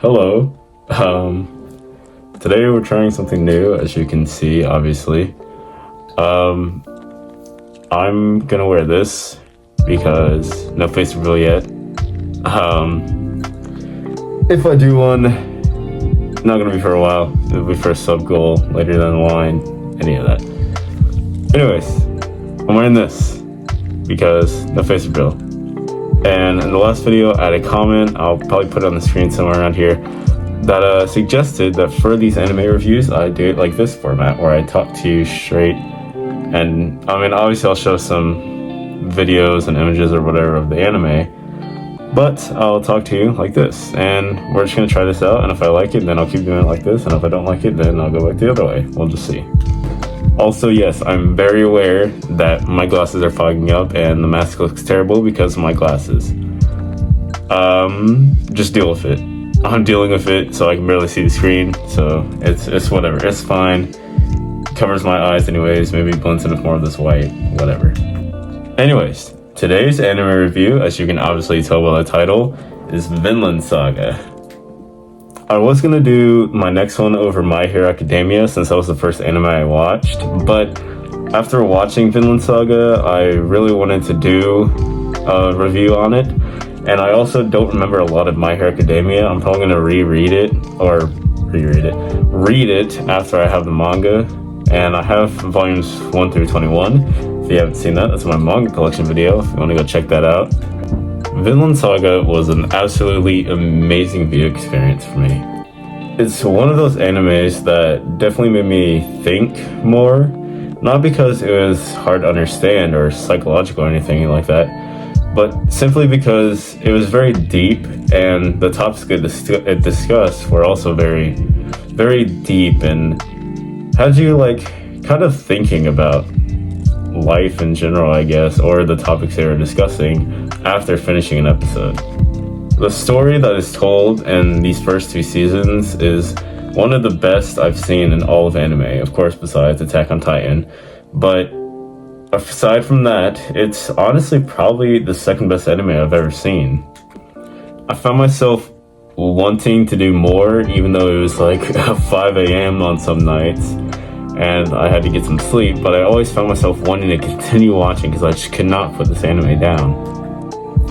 Hello. Today we're trying something new, as you can see, obviously. I'm gonna wear this because no face reveal yet. If I do one, not gonna be for a while. It'll be for a sub goal later down the line, any of that. Anyways, I'm wearing this because no face reveal. And in the last video, I had a comment, I'll probably put it on the screen somewhere around here, that suggested that for these anime reviews, I do it like this format, where I talk to you straight. And I mean, obviously I'll show some videos and images or whatever of the anime, but I'll talk to you like this. And we're just gonna try this out, and if I like it, then I'll keep doing it like this, and if I don't like it, then I'll go back the other way. We'll just see. Also, yes, I'm very aware that my glasses are fogging up and the mask looks terrible because of my glasses. Just deal with it. I'm dealing with it, so I can barely see the screen, so it's whatever. It's fine. Covers my eyes anyways, maybe blends in with more of this white, whatever. Anyways, today's anime review, as you can obviously tell by the title, is Vinland Saga. I was gonna do my next one over My Hero Academia since that was the first anime I watched, but after watching Vinland Saga, I really wanted to do a review on it, and I also don't remember a lot of My Hero Academia. I'm probably gonna read it after I have the manga, and I have volumes 1 through 21. If you haven't seen that, that's my manga collection video, if you wanna go check that out. Vinland Saga was an absolutely amazing video experience for me. It's one of those animes that definitely made me think more, not because it was hard to understand or psychological or anything like that, but simply because it was very deep, and the topics it discussed were also very, very deep, and had you kind of thinking about life in general, I guess, or the topics they were discussing after finishing an episode. The story that is told in these first 2 seasons is one of the best I've seen in all of anime, of course, besides Attack on Titan. But aside from that, it's honestly probably the second best anime I've ever seen. I found myself wanting to do more, even though it was 5 a.m. on some nights, and I had to get some sleep, but I always found myself wanting to continue watching because I just could not put this anime down.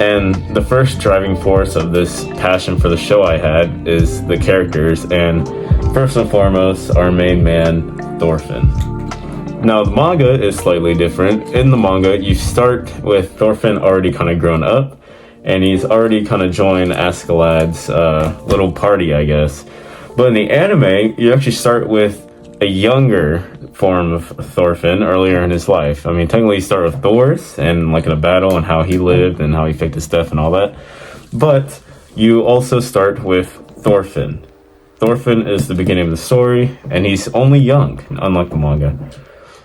And the first driving force of this passion for the show I had is the characters, and first and foremost, our main man, Thorfinn. Now, the manga is slightly different. In the manga, you start with Thorfinn already kind of grown up, and he's already kind of joined Askeladd's little party, I guess. But in the anime, you actually start with a younger form of Thorfinn earlier in his life. I mean, technically you start with Thor's and in a battle and how he lived and how he faked his death and all that. But you also start with Thorfinn. Thorfinn is the beginning of the story, and he's only young, unlike the manga.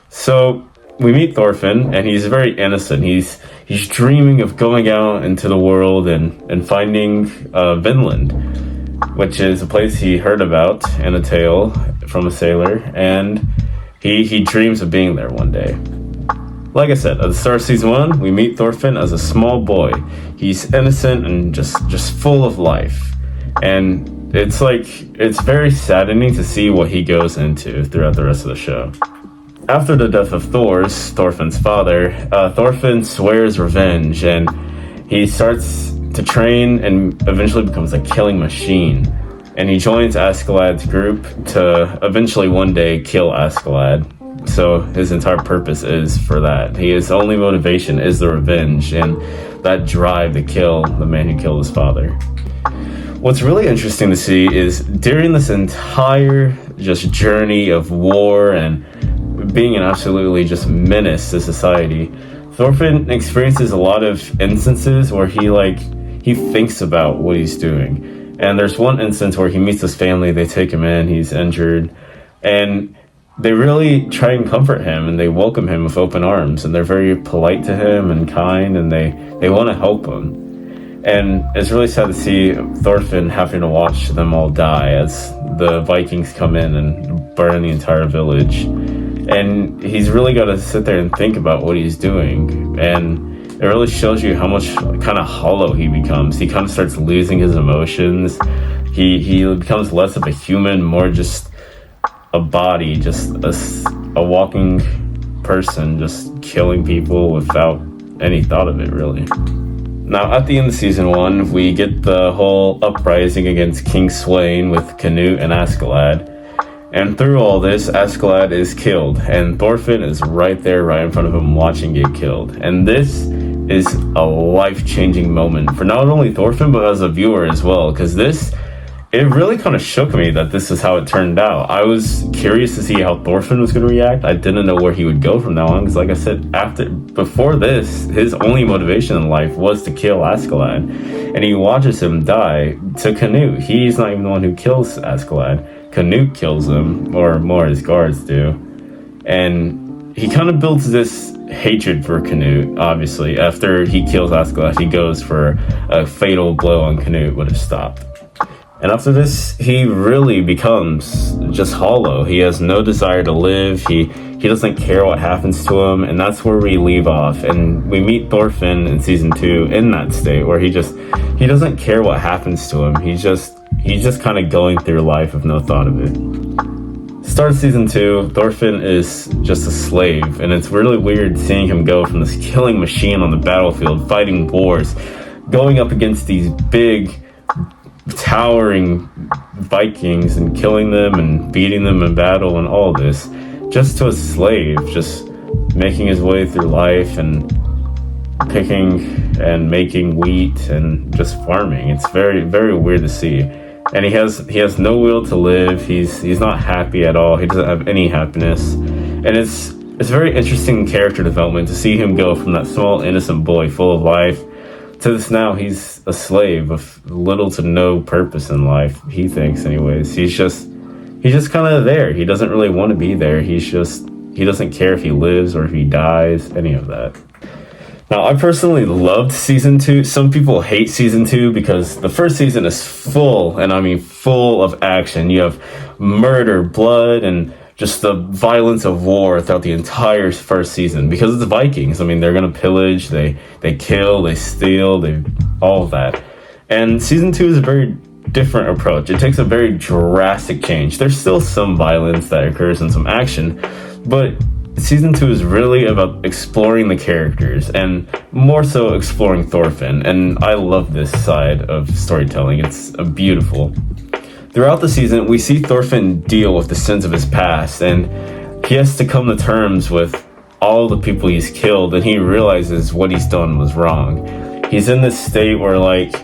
So we meet Thorfinn, and he's very innocent. He's dreaming of going out into the world and finding Vinland, which is a place he heard about in a tale from a sailor, and he dreams of being there one day. Like I said, at the start of season 1, we meet Thorfinn as a small boy. He's innocent and just full of life, and it's very saddening to see what he goes into throughout the rest of the show. After the death of Thorfinn's father, Thorfinn swears revenge, and he starts to train and eventually becomes a killing machine. And he joins Askeladd's group to eventually one day kill Askeladd. So his entire purpose is for that. His only motivation is the revenge and that drive to kill the man who killed his father. What's really interesting to see is during this entire just journey of war and being an absolutely just menace to society, Thorfinn experiences a lot of instances where he thinks about what he's doing. And there's one instance where he meets his family, they take him in, he's injured, and they really try and comfort him, and they welcome him with open arms, and they're very polite to him and kind, and they want to help him. And it's really sad to see Thorfinn having to watch them all die as the Vikings come in and burn the entire village. And he's really got to sit there and think about what he's doing, and it really shows you how much kind of hollow he becomes. He kind of starts losing his emotions. He becomes less of a human, more just a body, just a walking person, just killing people without any thought of it, really. Now, at the end of season 1, we get the whole uprising against King Sweyn with Canute and Askeladd. And through all this, Askeladd is killed, and Thorfinn is right there, right in front of him, watching get killed. And this is a life-changing moment for not only Thorfinn, but as a viewer as well, because it really kind of shook me that this is how it turned out. I was curious to see how Thorfinn was going to react. I didn't know where he would go from now on, because like I said, before this, his only motivation in life was to kill Askeladd, and he watches him die to Canute. He's not even the one who kills Askeladd. Canute kills him, or more his guards do, and he kind of builds this hatred for Canute. Obviously, after he kills Askeladd, he goes for a fatal blow on Canute, but it stopped. And after this, he really becomes just hollow. He has no desire to live. He doesn't care what happens to him, and that's where we leave off. And we meet Thorfinn in season 2 in that state where he doesn't care what happens to him. He's just kind of going through life with no thought of it. Start of season 2, Thorfinn is just a slave, and it's really weird seeing him go from this killing machine on the battlefield, fighting wars, going up against these big, towering Vikings and killing them and beating them in battle and all this, just to a slave, just making his way through life and picking and making wheat and just farming. It's very, very weird to see. And he has no will to live. He's not happy at all. He doesn't have any happiness. And it's very interesting character development to see him go from that small innocent boy full of life to this now. He's a slave with little to no purpose in life, he thinks anyways. He's just kind of there. He doesn't really want to be there. He doesn't care if he lives or if he dies, any of that. Now, I personally loved season 2. Some people hate season 2 because the first season is full, and I mean full of action. You have murder, blood, and just the violence of war throughout the entire first season, because it's the Vikings. I mean, they're gonna pillage, they kill, they steal, all of that. And season 2 is a very different approach. It takes a very drastic change. There's still some violence that occurs and some action, but season 2 is really about exploring the characters, and more so exploring Thorfinn. And I love this side of storytelling. It's beautiful. Throughout the season, we see Thorfinn deal with the sins of his past, and he has to come to terms with all the people he's killed, and he realizes what he's done was wrong. He's in this state where, like,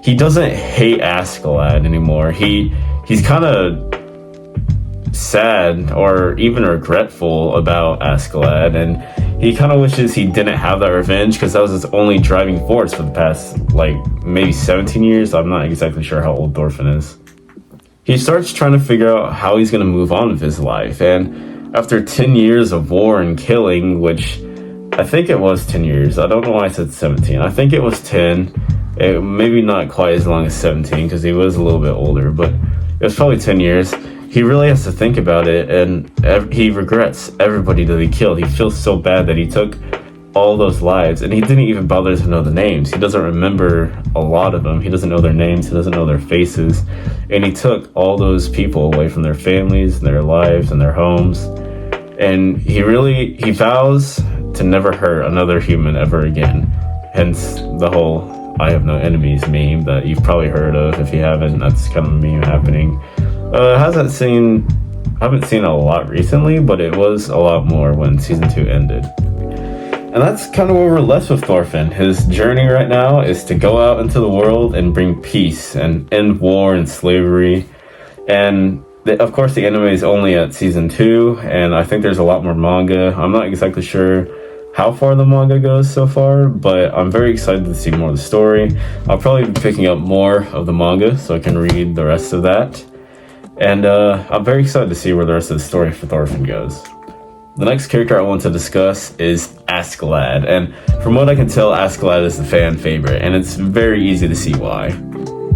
he doesn't hate Askeladd anymore. He's kind of sad or even regretful about Askeladd, and he kind of wishes he didn't have that revenge, because that was his only driving force for the past, like, maybe 17 years. I'm not exactly sure how old Thorfinn is. He starts trying to figure out how he's going to move on with his life, and after 10 years of war and killing, which I think it was 10 years, I don't know why I said 17, I think it was 10, maybe not quite as long as 17, because he was a little bit older, but it was probably 10 years, he really has to think about it, and he regrets everybody that he killed. He feels so bad that he took all those lives, and he didn't even bother to know the names. He doesn't remember a lot of them. He doesn't know their names, he doesn't know their faces, and he took all those people away from their families and their lives and their homes, and he vows to never hurt another human ever again. Hence the whole "I have no enemies" meme that you've probably heard of. If you haven't, that's kind of a meme happening. I haven't seen a lot recently, but it was a lot more when season 2 ended. And that's kind of where we're left with Thorfinn. His journey right now is to go out into the world and bring peace and end war and slavery. And of course, the anime is only at season 2, and I think there's a lot more manga. I'm not exactly sure how far the manga goes so far, but I'm very excited to see more of the story. I'll probably be picking up more of the manga so I can read the rest of that. And I'm very excited to see where the rest of the story for Thorfinn goes. The next character I want to discuss is Askeladd, and from what I can tell, Askeladd is the fan favorite, and it's very easy to see why.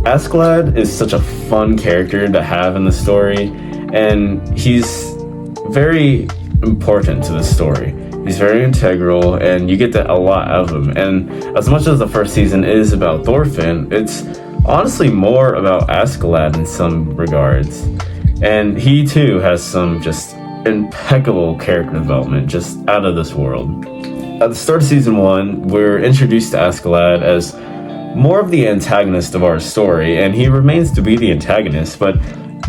Askeladd is such a fun character to have in the story, and he's very important to the story. He's very integral, and you get a lot out of him. And as much as the first season is about Thorfinn, it's honestly more about Askeladd in some regards. And he too has some just impeccable character development, just out of this world. At the start of season 1, we're introduced to Askeladd as more of the antagonist of our story, and he remains to be the antagonist, but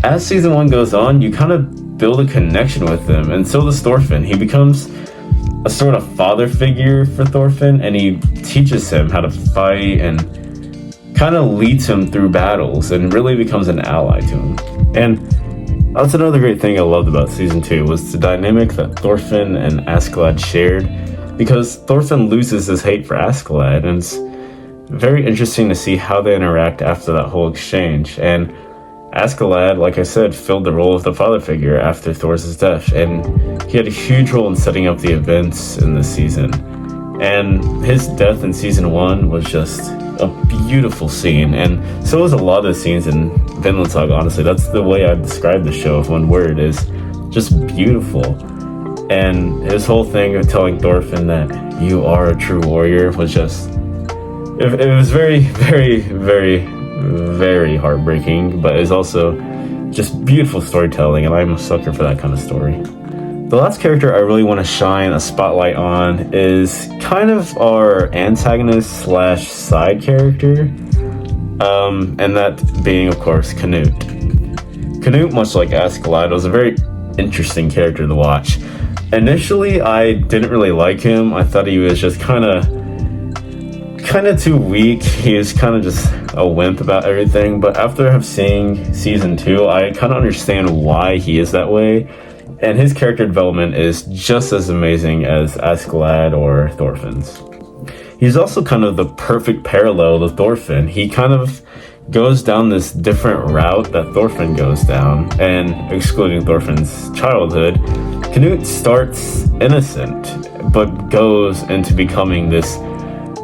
as season 1 goes on, you kind of build a connection with him, and so does Thorfinn. He becomes a sort of father figure for Thorfinn, and he teaches him how to fight and kind of leads him through battles and really becomes an ally to him. And that's another great thing I loved about season 2 was the dynamic that Thorfinn and Askeladd shared, because Thorfinn loses his hate for Askeladd, and it's very interesting to see how they interact after that whole exchange. And Askeladd, like I said, filled the role of the father figure after Thor's death, and he had a huge role in setting up the events in this season. And his death in season 1 was just a beautiful scene, and so was a lot of the scenes in Vinland Saga, honestly. That's the way I describe the show, if one word, is just beautiful. And his whole thing of telling Thorfinn that you are a true warrior was just... It was very, very, very, very heartbreaking, but it's also just beautiful storytelling, and I'm a sucker for that kind of story. The last character I really want to shine a spotlight on is kind of our antagonist slash side character, and that being, of course, Canute. Canute, much like Askeladd, was a very interesting character to watch. Initially, I didn't really like him. I thought he was just kind of too weak. He was kind of just a wimp about everything, but after seeing season 2, I kind of understand why he is that way. And his character development is just as amazing as Askeladd or Thorfinn's. He's also kind of the perfect parallel to Thorfinn. He kind of goes down this different route that Thorfinn goes down, and excluding Thorfinn's childhood, Canute starts innocent, but goes into becoming this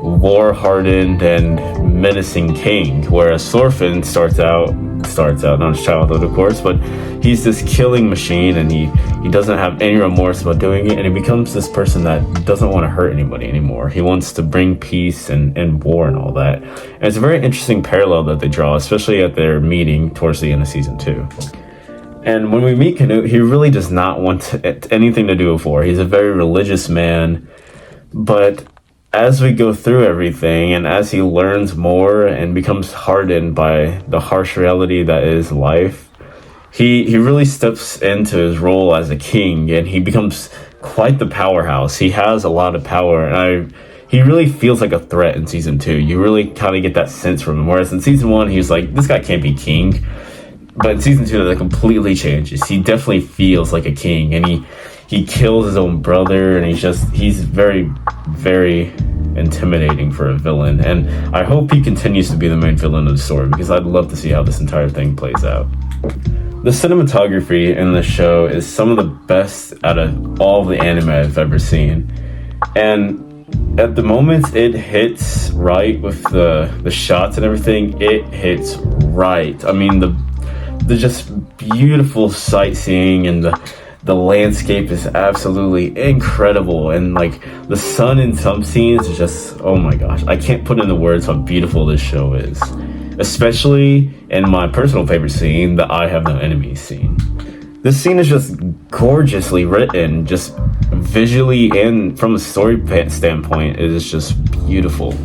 war-hardened and menacing king, whereas Thorfinn starts out, not his childhood of course, but he's this killing machine, and he doesn't have any remorse about doing it, and he becomes this person that doesn't want to hurt anybody anymore. He wants to bring peace and war and all that. And it's a very interesting parallel that they draw, especially at their meeting towards the end of season 2. And when we meet Canute, he really does not want anything to do with war. He's a very religious man, but as we go through everything, and as he learns more and becomes hardened by the harsh reality that is life, he really steps into his role as a king, and he becomes quite the powerhouse. He has a lot of power, and he really feels like a threat in season 2. You really kind of get that sense from him, whereas in season 1, he was like, this guy can't be king. But in season 2, that completely changes. He definitely feels like a king, and he kills his own brother, and he's very, very intimidating for a villain. And I hope he continues to be the main villain of the story, because I'd love to see how this entire thing plays out. The cinematography in the show is some of the best out of all of the anime I've ever seen. And at the moment it hits right with the shots and everything. It hits right. I mean, the just beautiful sightseeing, and the landscape is absolutely incredible, and like the sun in some scenes is just, oh my gosh, I can't put into words how beautiful this show is, especially in my personal favorite scene, the I Have No Enemies scene. This scene is just gorgeously written, just visually and from a story standpoint, it is just beautiful.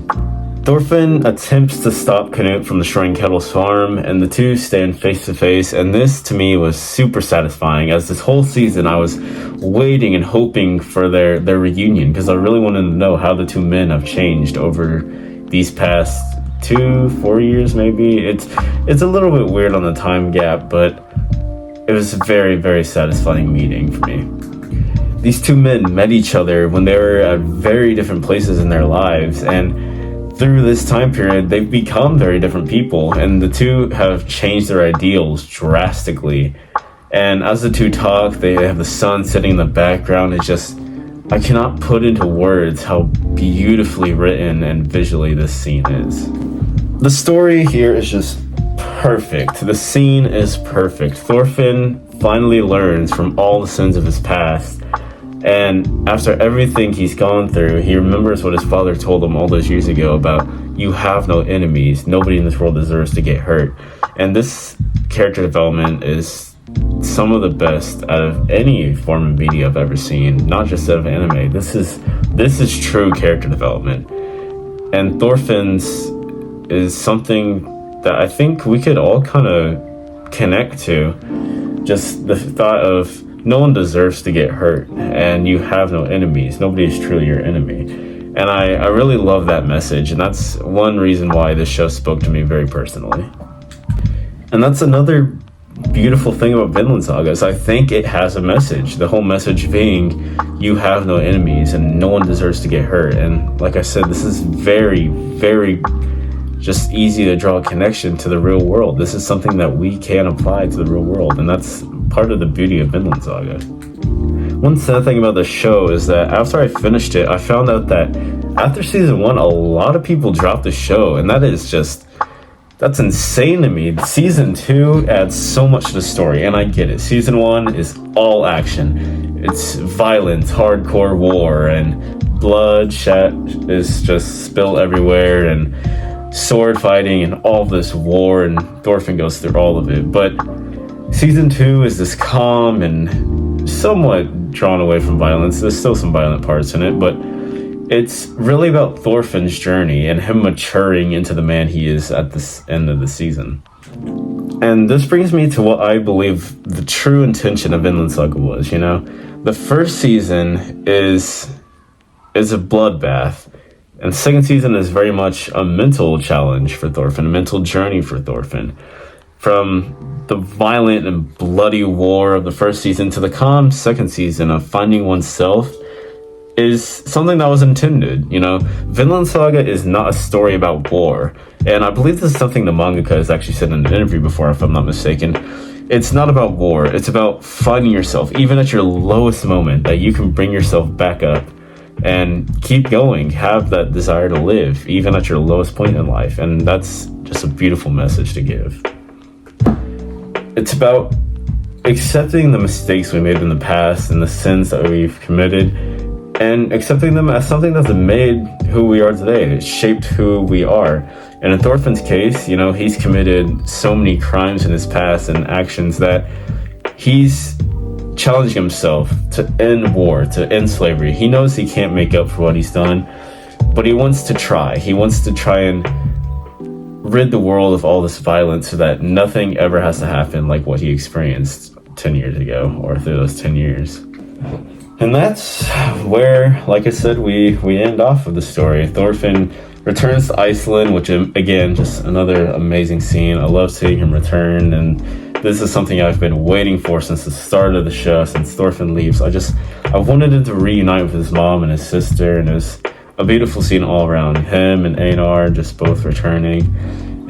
Thorfinn attempts to stop Canute from destroying Ketil's farm, and the two stand face to face, and this to me was super satisfying, as this whole season I was waiting and hoping for their reunion, because I really wanted to know how the two men have changed over these past 2-4 years maybe. It's a little bit weird on the time gap, but it was a very, very satisfying meeting for me. These two men met each other when they were at very different places in their lives, and through this time period, they've become very different people, and the two have changed their ideals drastically. And as the two talk, they have the sun setting in the background. It's just, I cannot put into words how beautifully written and visually this scene is. The story here is just perfect. The scene is perfect. Thorfinn finally learns from all the sins of his past, and after everything he's gone through, he remembers what his father told him all those years ago about you have no enemies. Nobody in this world deserves to get hurt. And this character development is some of the best out of any form of media I've ever seen, not just out of anime. This is true character development. And Thorfinn's is something that I think we could all kind of connect to. Just the thought of no one deserves to get hurt, and you have no enemies. Nobody is truly your enemy. And I really love that message, and that's one reason why this show spoke to me very personally. And that's another beautiful thing about Vinland Saga, is I think it has a message. The whole message being, you have no enemies and no one deserves to get hurt. And like I said, this is very, very just easy to draw a connection to the real world. This is something that we can apply to the real world, and that's part of the beauty of Vinland Saga. One sad thing about the show is that after I finished it, I found out that after season 1, a lot of people dropped the show, and that's insane to me. Season 2 adds so much to the story, and I get it. Season 1 is all action. It's violence, hardcore war, and bloodshed is just spilled everywhere, and sword fighting, and all this war, and Thorfinn goes through all of it. But season 2 is this calm and somewhat drawn away from violence. There's still some violent parts in it, but it's really about Thorfinn's journey and him maturing into the man he is at this end of the season. And this brings me to what I believe the true intention of Vinland Saga was, The first season is a bloodbath, and the second season is very much a mental challenge for Thorfinn, a mental journey for Thorfinn. From the violent and bloody war of the first season to the calm second season of finding oneself is something that was intended. Vinland Saga is not a story about war. And I believe this is something the mangaka has actually said in an interview before, if I'm not mistaken. It's not about war. It's about finding yourself, even at your lowest moment, that you can bring yourself back up and keep going, have that desire to live, even at your lowest point in life. And that's just a beautiful message to give. It's about accepting the mistakes we made in the past and the sins that we've committed, and accepting them as something that's made who we are today. It shaped who we are. And in Thorfinn's case, he's committed so many crimes in his past and actions that he's challenging himself to end war, to end slavery. He knows he can't make up for what he's done, but he wants to try. He wants to try and rid the world of all this violence so that nothing ever has to happen like what he experienced 10 years ago, or through those 10 years. And that's where, like I said, we end off of the story. Thorfinn returns to Iceland, which, again, just another amazing scene. I love seeing him return, and this is something I've been waiting for since the start of the show, since Thorfinn leaves. I wanted him to reunite with his mom and his sister, and it was a beautiful scene all around. Him and Einar just both returning,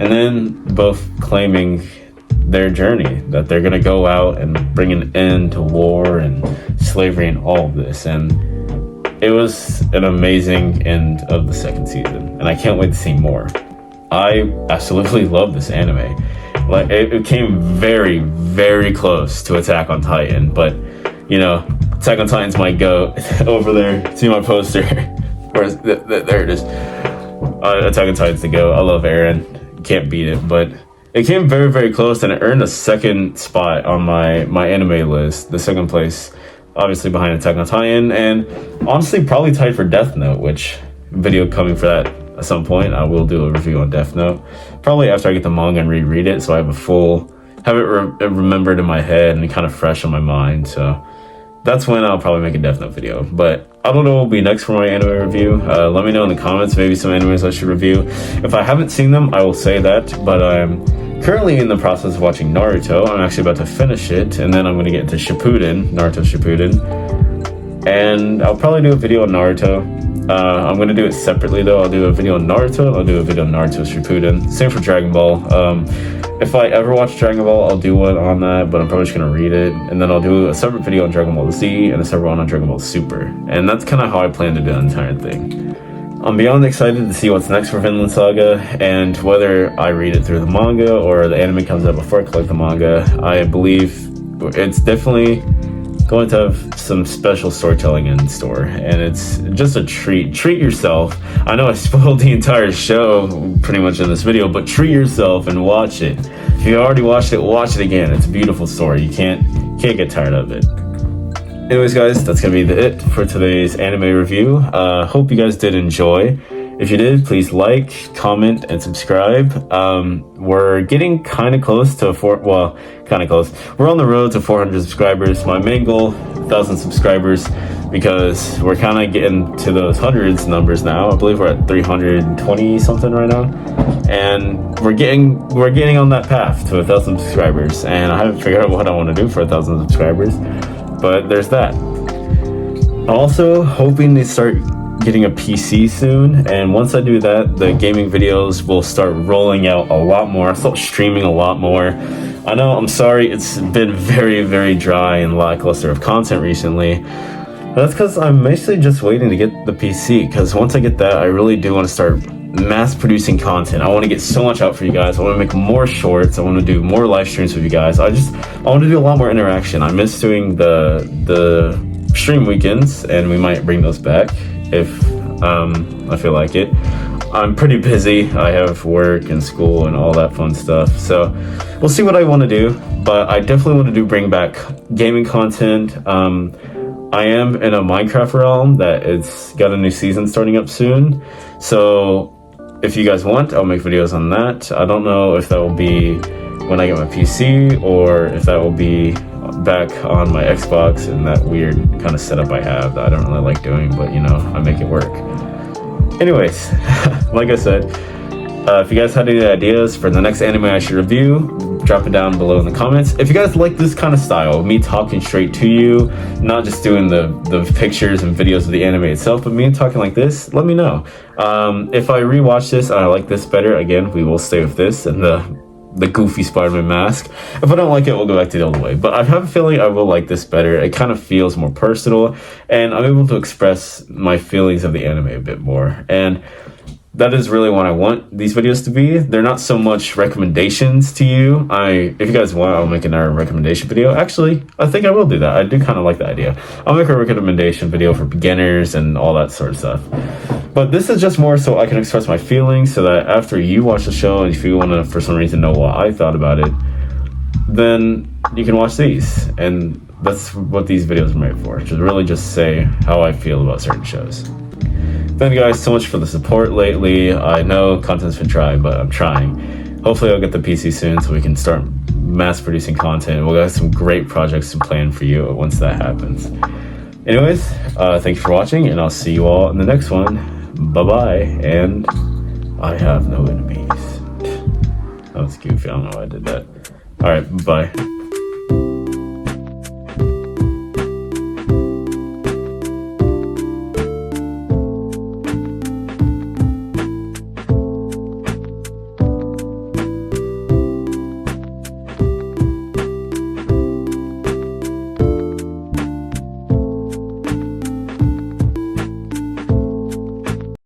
and then both claiming their journey, that they're going to go out and bring an end to war and slavery and all of this. And it was an amazing end of the second season, and I can't wait to see more. I absolutely love this anime. It came very, very close to Attack on Titan, but Attack on Titan's my goat. Over there, see my poster? There it is. Attack on Titan's the goat. I love Eren. Can't beat it, but it came very, very close, and it earned a second spot on my anime list. The second place, obviously behind Attack on Titan, and honestly probably tied for Death Note, which video coming for that at some point. I will do a review on Death Note, probably after I get the manga and reread it, so I have it remembered in my head and kind of fresh on my mind. So that's when I'll probably make a Death Note video. But I don't know what will be next for my anime review. Let me know in the comments, maybe some animes I should review. If I haven't seen them, I will say that, but I'm currently in the process of watching Naruto. I'm actually about to finish it, and then I'm going to get into Naruto Shippuden, and I'll probably do a video on Naruto. I'm going to do it separately though. I'll do a video on Naruto, and I'll do a video on Naruto Shippuden. Same for Dragon Ball. If I ever watch Dragon Ball, I'll do one on that, but I'm probably just going to read it, and then I'll do a separate video on Dragon Ball Z and a separate one on Dragon Ball Super. And that's kind of how I plan to do the entire thing. I'm beyond excited to see what's next for Vinland Saga, and whether I read it through the manga or the anime comes out before I collect the manga. I believe it's definitely going to have some special storytelling in store, and it's just a treat. Treat yourself. I know I spoiled the entire show pretty much in this video, but treat yourself and watch it. If you already watched it, watch it again. It's a beautiful story. You can't get tired of it. Anyways, guys, that's gonna be it for today's anime review. Hope you guys did enjoy. If you did, please like, comment, and subscribe. We're getting kind of close to kind of close. We're on the road to 400 subscribers. My main goal, 1,000 subscribers, because we're kind of getting to those hundreds numbers now. I believe we're at 320 something right now, and we're getting on that path to 1,000 subscribers. And I haven't figured out what I want to do for 1,000 subscribers, but there's that. I'm also hoping to start getting a PC soon, and once I do that, the gaming videos will start rolling out a lot more. I'll start streaming a lot more. I know, I'm sorry, it's been very, very dry and lackluster of content recently. That's because I'm basically just waiting to get the PC, because once I get that, I really do want to start mass producing content. I want to get so much out for you guys. I want to make more shorts. I want to do more live streams with you guys. I want to do a lot more interaction. I miss doing the stream weekends, and we might bring those back if I feel like it. I'm pretty busy. I have work and school and all that fun stuff, so we'll see what I want to do, but I definitely want to bring back gaming content. I am in a Minecraft realm that it's got a new season starting up soon, so if you guys want, I'll make videos on that. I don't know if that will be when I get my PC or if that will be back on my Xbox and that weird kind of setup I have that I don't really like doing, but you know, I make it work. Anyways, like I said, if you guys had any ideas for the next anime I should review, drop it down below in the comments. If you guys like this kind of style, me talking straight to you, not just doing the pictures and videos of the anime itself, but me talking like this, let me know. If I rewatch this and I like this better, again, we will stay with this and the goofy Spider-Man mask. If I don't like it, we'll go back to the old way. But I have a feeling I will like this better. It kind of feels more personal, and I'm able to express my feelings of the anime a bit more. And that is really what I want these videos to be. They're not so much recommendations to you. If you guys want, I'll make another recommendation video. Actually, I think I will do that. I do kind of like the idea. I'll make a recommendation video for beginners and all that sort of stuff. But this is just more so I can express my feelings, so that after you watch the show and if you want to, for some reason, know what I thought about it, then you can watch these. And that's what these videos are made for, to really just say how I feel about certain shows. Thank you guys so much for the support lately. I know content's been dry, but I'm trying. Hopefully I'll get the PC soon so we can start mass producing content. We'll have some great projects to plan for you once that happens. Anyways, thank you for watching, and I'll see you all in the next one. Bye-bye, and I have no enemies. That was goofy. I don't know why I did that. Alright, bye.